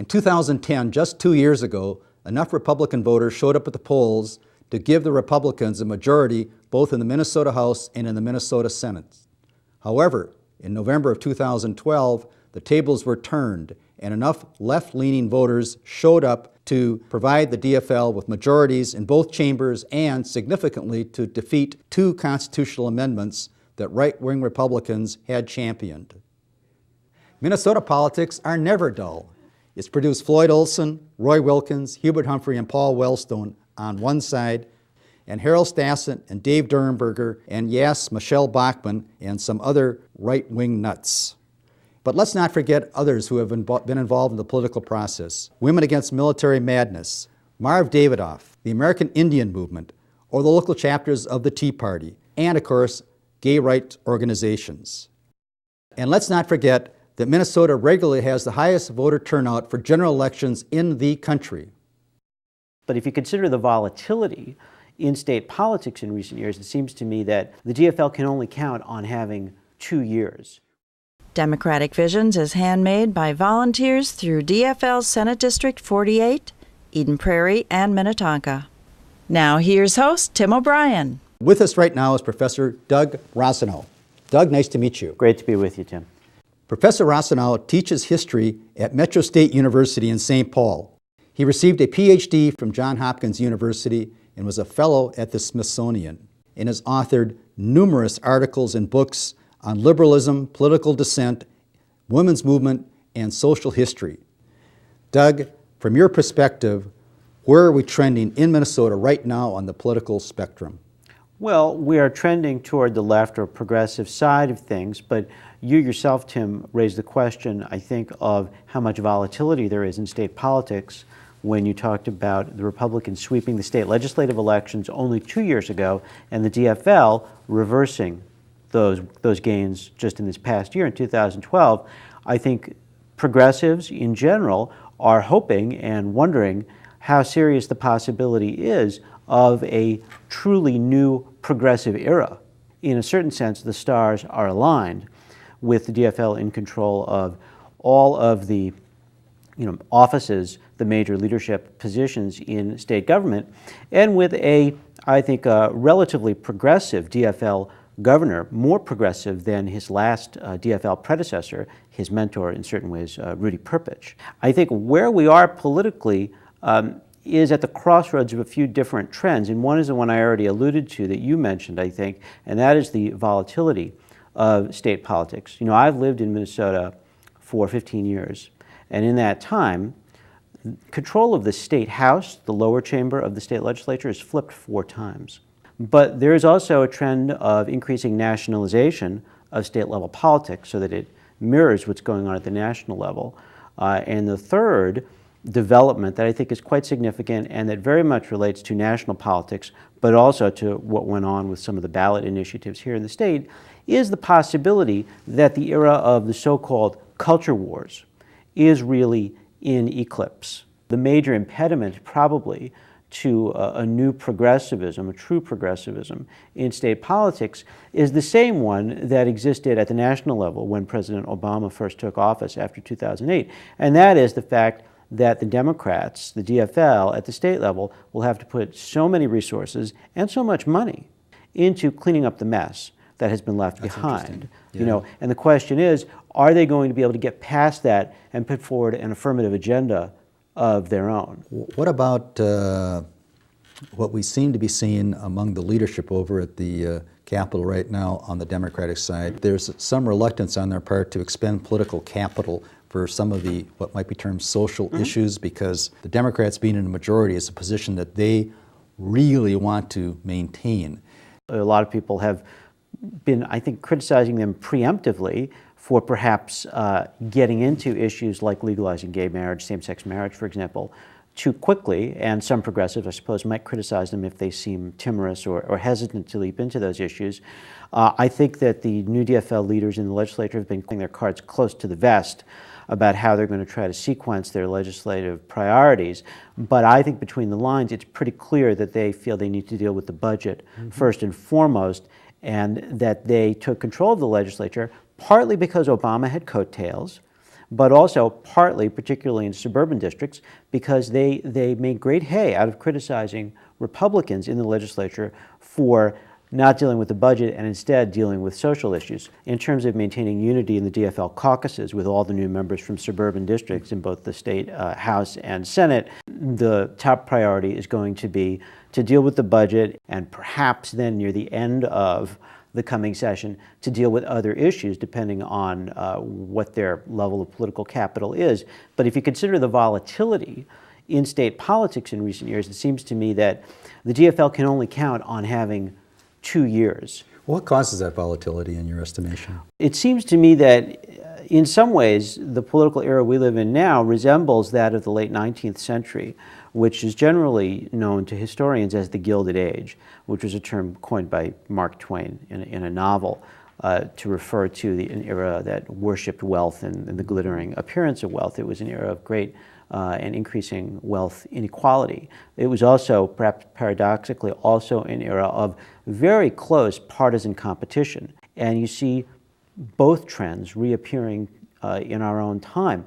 In 2010, just 2 years ago, enough Republican voters showed up at the polls to give the Republicans a majority both in the Minnesota House and in the Minnesota Senate. However, in November of 2012, the tables were turned and enough left-leaning voters showed up to provide the DFL with majorities in both chambers and, significantly, to defeat 2 constitutional amendments that right-wing Republicans had championed. Minnesota politics are never dull. It's produced Floyd Olson, Roy Wilkins, Hubert Humphrey, and Paul Wellstone on one side, and Harold Stassen and Dave Durenberger, and yes, Michelle Bachmann and some other right-wing nuts. But let's not forget others who have been involved in the political process. Women Against Military Madness, Marv Davidoff, the American Indian Movement, or the local chapters of the Tea Party, and of course, gay rights organizations. And let's not forget that Minnesota regularly has the highest voter turnout for general elections in the country. But if you consider the volatility in state politics in recent years, it seems to me that the DFL can only count on having 2 years. Democratic Visions is handmade by volunteers through DFL's Senate District 48, Eden Prairie, and Minnetonka. Now here's host Tim O'Brien. With us right now is Professor Doug Rossino. Doug, nice to meet you. Great to be with you, Tim. Professor Rossinow teaches history at Metro State University in St. Paul. He received a PhD from Johns Hopkins University and was a fellow at the Smithsonian, and has authored numerous articles and books on liberalism, political dissent, women's movement, and social history. Doug, from your perspective, where are we trending in Minnesota right now on the political spectrum? Well, we are trending toward the left or progressive side of things, but you yourself, Tim, raised the question, I think, of how much volatility there is in state politics when you talked about the Republicans sweeping the state legislative elections only 2 years ago and the DFL reversing those gains just in this past year in 2012. I think progressives in general are hoping and wondering how serious the possibility is of a truly new progressive era. In a certain sense, the stars are aligned with the DFL in control of all of the offices, the major leadership positions in state government, and with I think, a relatively progressive DFL governor, more progressive than his last DFL predecessor, his mentor in certain ways, Rudy Perpich. I think where we are politically is at the crossroads of a few different trends, and one is the one I already alluded to that you mentioned, I think, and that is the volatility of state politics. I've lived in Minnesota for 15 years, and in that time, control of the state house, the lower chamber of the state legislature, has flipped 4 times. But there is also a trend of increasing nationalization of state-level politics so that it mirrors what's going on at the national level. And the third development that I think is quite significant and that very much relates to national politics, but also to what went on with some of the ballot initiatives here in the state, is the possibility that the era of the so-called culture wars is really in eclipse. The major impediment probably to a new progressivism, a true progressivism in state politics, is the same one that existed at the national level when President Obama first took office after 2008. And that is the fact that the Democrats, the DFL, at the state level will have to put so many resources and so much money into cleaning up the mess that has been left behind. Yeah. And the question is, are they going to be able to get past that and put forward an affirmative agenda of their own? What about what we seem to be seeing among the leadership over at the Capitol right now on the Democratic side? There's some reluctance on their part to expend political capital for some of the, what might be termed social issues, because the Democrats being in a majority is a position that they really want to maintain. A lot of people have been, I think, criticizing them preemptively for perhaps getting into issues like legalizing gay marriage, same-sex marriage, for example, too quickly, and some progressives, I suppose, might criticize them if they seem timorous or hesitant to leap into those issues. I think that the new DFL leaders in the legislature have been playing their cards close to the vest about how they're going to try to sequence their legislative priorities. But I think between the lines, it's pretty clear that they feel they need to deal with the budget first and foremost, and that they took control of the legislature partly because Obama had coattails, but also partly, particularly in suburban districts, because they made great hay out of criticizing Republicans in the legislature for not dealing with the budget and instead dealing with social issues. In terms of maintaining unity in the DFL caucuses with all the new members from suburban districts in both the state House and Senate, the top priority is going to be to deal with the budget and perhaps then near the end of the coming session to deal with other issues depending on what their level of political capital is. But if you consider the volatility in state politics in recent years, it seems to me that the DFL can only count on having 2 years. What causes that volatility in your estimation? It seems to me that in some ways the political era we live in now resembles that of the late 19th century, which is generally known to historians as the Gilded Age, which was a term coined by Mark Twain in a novel to refer to an era that worshipped wealth and the glittering appearance of wealth. It was an era of great and increasing wealth inequality. It was also, perhaps paradoxically, also an era of very close partisan competition. And you see both trends reappearing in our own time,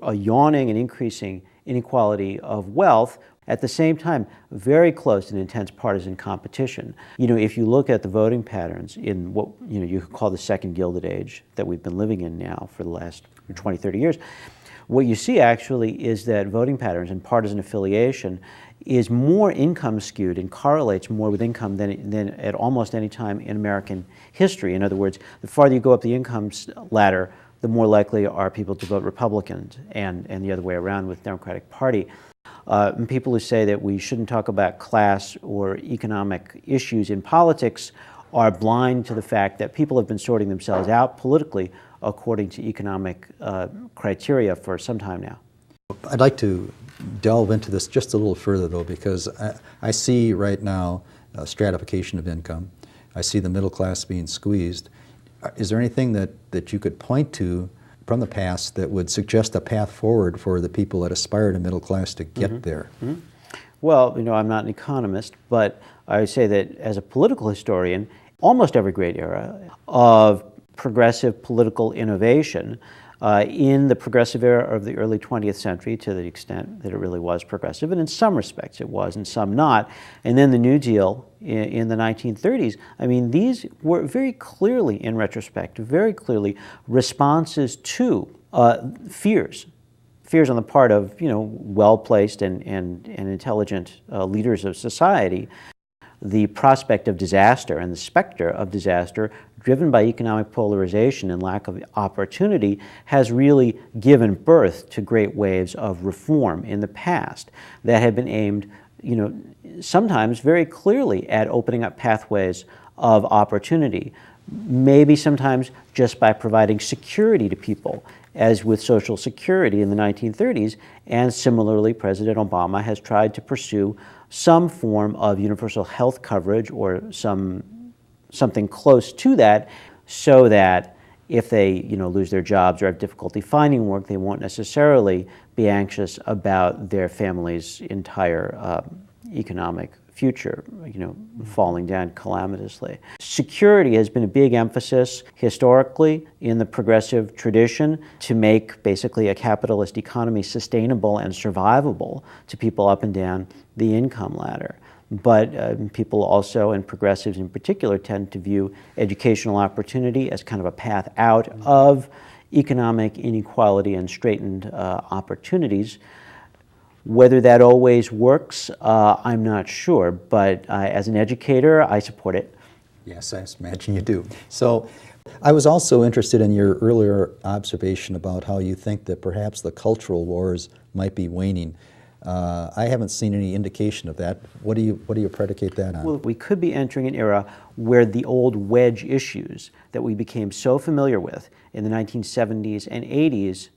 a yawning and increasing inequality of wealth, at the same time very close and intense partisan competition. You know, if you look at the voting patterns in what you could call the second Gilded Age that we've been living in now for the last 20, 30 years, what you see actually is that voting patterns and partisan affiliation is more income skewed and correlates more with income than at almost any time in American history. In other words, the farther you go up the income ladder, the more likely are people to vote Republican, and the other way around with Democratic Party. And people who say that we shouldn't talk about class or economic issues in politics are blind to the fact that people have been sorting themselves out politically according to economic criteria for some time now. I'd like to delve into this just a little further, though, because I see right now stratification of income. I see the middle class being squeezed. Is there anything that you could point to from the past that would suggest a path forward for the people that aspire to middle class to get there? Well, I'm not an economist, but I would say that as a political historian, almost every great era of progressive political innovation in the progressive era of the early 20th century, to the extent that it really was progressive, and in some respects it was, and some not. And then the New Deal in the 1930s. I mean, these were very clearly, in retrospect, very clearly responses to fears on the part of well-placed and intelligent leaders of society. The prospect of disaster and the specter of disaster driven by economic polarization and lack of opportunity has really given birth to great waves of reform in the past that have been aimed, sometimes very clearly at opening up pathways of opportunity, maybe sometimes just by providing security to people, as with Social Security in the 1930s, and similarly President Obama has tried to pursue some form of universal health coverage or something close to that, so that if they lose their jobs or have difficulty finding work, they won't necessarily be anxious about their family's entire economic future, falling down calamitously. Security has been a big emphasis historically in the progressive tradition to make basically a capitalist economy sustainable and survivable to people up and down the income ladder. But people also, and progressives in particular, tend to view educational opportunity as kind of a path out of economic inequality and straitened opportunities. Whether that always works, I'm not sure, but as an educator, I support it. Yes, I imagine you do. So I was also interested in your earlier observation about how you think that perhaps the cultural wars might be waning. I haven't seen any indication of that. What do you predicate that on? Well, we could be entering an era where the old wedge issues that we became so familiar with in the 1970s and 80s,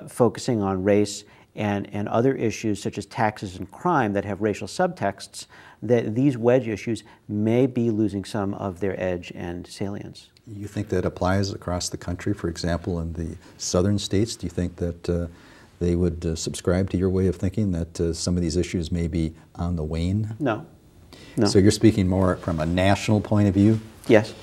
focusing on race and other issues such as taxes and crime that have racial subtexts, that these wedge issues may be losing some of their edge and salience. You think that applies across the country, for example, in the southern states? Do you think that they would subscribe to your way of thinking, that some of these issues may be on the wane? No. So you're speaking more from a national point of view? Yes.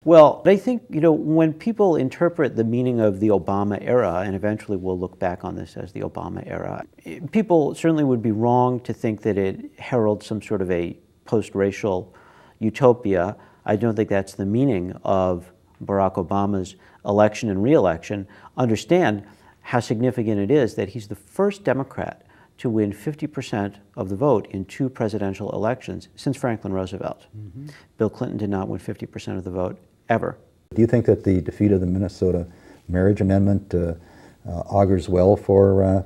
Well, I think, when people interpret the meaning of the Obama era, and eventually we'll look back on this as the Obama era, people certainly would be wrong to think that it heralds some sort of a post-racial utopia. I don't think that's the meaning of Barack Obama's election and re-election. Understand how significant it is that he's the first Democrat to win 50% of the vote in 2 presidential elections since Franklin Roosevelt. Bill Clinton did not win 50% of the vote ever. Do you think that the defeat of the Minnesota marriage amendment augurs well for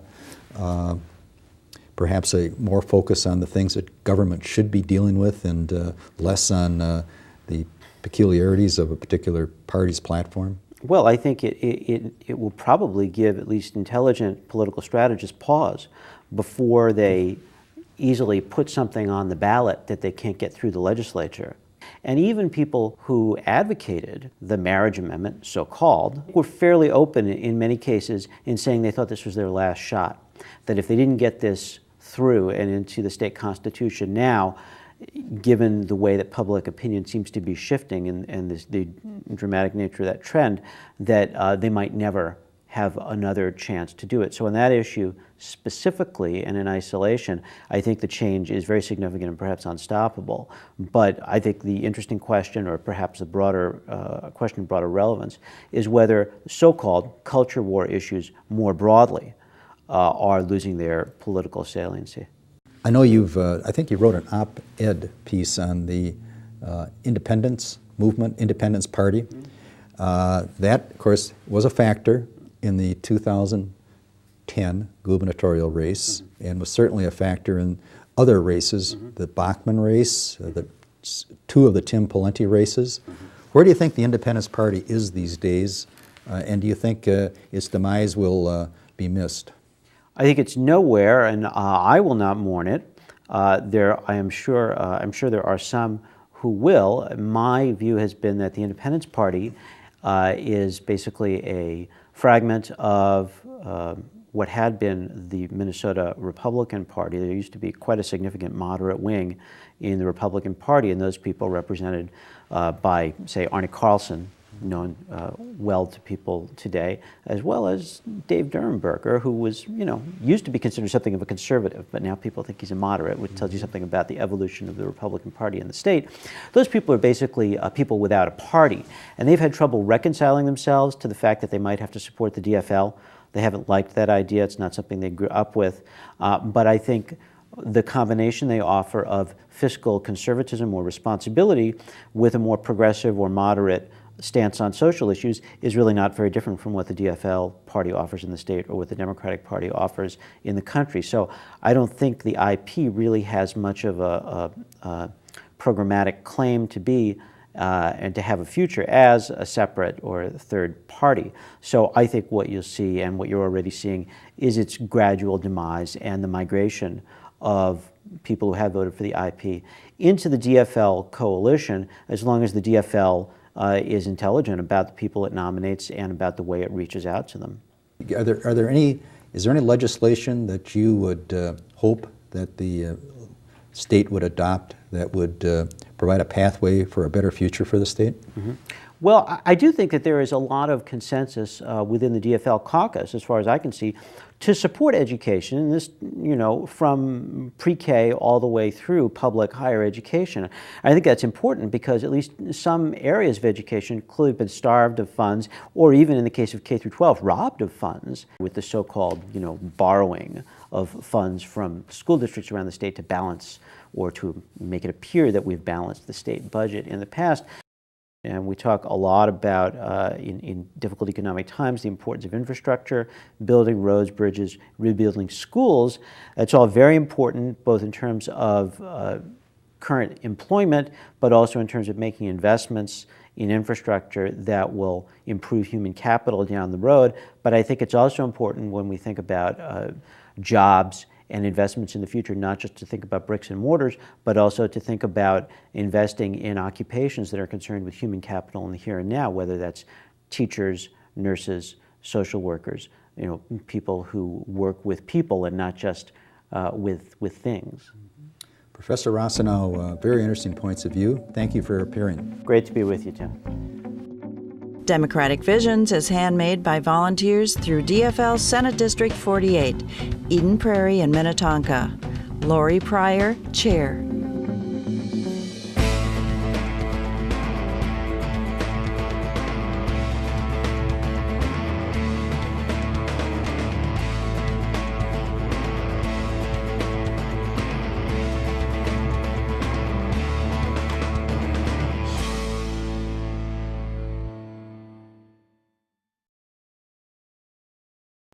perhaps a more focus on the things that government should be dealing with and less on the peculiarities of a particular party's platform? Well, I think it will probably give at least intelligent political strategists pause before they easily put something on the ballot that they can't get through the legislature. And even people who advocated the marriage amendment, so-called, were fairly open in many cases in saying they thought this was their last shot, that if they didn't get this through and into the state constitution now, given the way that public opinion seems to be shifting and the dramatic nature of that trend, that they might never have another chance to do it. So on that issue specifically and in isolation, I think the change is very significant and perhaps unstoppable. But I think the interesting question, or perhaps the broader question of broader relevance, is whether so-called culture war issues more broadly are losing their political saliency. I know I think you wrote an op-ed piece on the independence movement, Independence Party. That, of course, was a factor in the 2010 gubernatorial race and was certainly a factor in other races, the Bachmann race, the 2 of the Tim Pawlenty races. Where do you think the Independence Party is these days, and do you think its demise will be missed? I think it's nowhere, and I will not mourn it. I'm sure there are some who will. My view has been that the Independence Party is basically a fragment of what had been the Minnesota Republican Party. There used to be quite a significant moderate wing in the Republican Party, and those people represented by, say, Arne Carlson, known well to people today, as well as Dave Durenberger, who was, used to be considered something of a conservative, but now people think he's a moderate, which tells you something about the evolution of the Republican Party in the state. Those people are basically people without a party, and they've had trouble reconciling themselves to the fact that they might have to support the DFL. They haven't liked that idea. It's not something they grew up with. But I think the combination they offer of fiscal conservatism or responsibility with a more progressive or moderate stance on social issues is really not very different from what the DFL party offers in the state or what the Democratic Party offers in the country. So I don't think the IP really has much of a programmatic claim to be and to have a future as a separate or a third party. So I think what you'll see and what you're already seeing is its gradual demise and the migration of people who have voted for the IP into the DFL coalition, as long as the DFL is intelligent about the people it nominates and about the way it reaches out to them. Is there any legislation that you would hope that the state would adopt that would provide a pathway for a better future for the state? Well, I do think that there is a lot of consensus within the DFL caucus, as far as I can see, to support education, and this, from pre-K all the way through public higher education. I think that's important because at least some areas of education clearly have been starved of funds, or even in the case of K through 12, robbed of funds with the so-called, borrowing of funds from school districts around the state to balance or to make it appear that we've balanced the state budget in the past. And we talk a lot about, in difficult economic times, the importance of infrastructure, building roads, bridges, rebuilding schools. That's all very important, both in terms of current employment, but also in terms of making investments in infrastructure that will improve human capital down the road. But I think it's also important when we think about jobs and investments in the future, not just to think about bricks and mortars, but also to think about investing in occupations that are concerned with human capital in the here and now, whether that's teachers, nurses, social workers, people who work with people and not just with things. Professor Rossinow, very interesting points of view. Thank you for appearing. Great to be with you, Tim. Democratic Visions is handmade by volunteers through DFL Senate District 48, Eden Prairie and Minnetonka. Lori Pryor, Chair.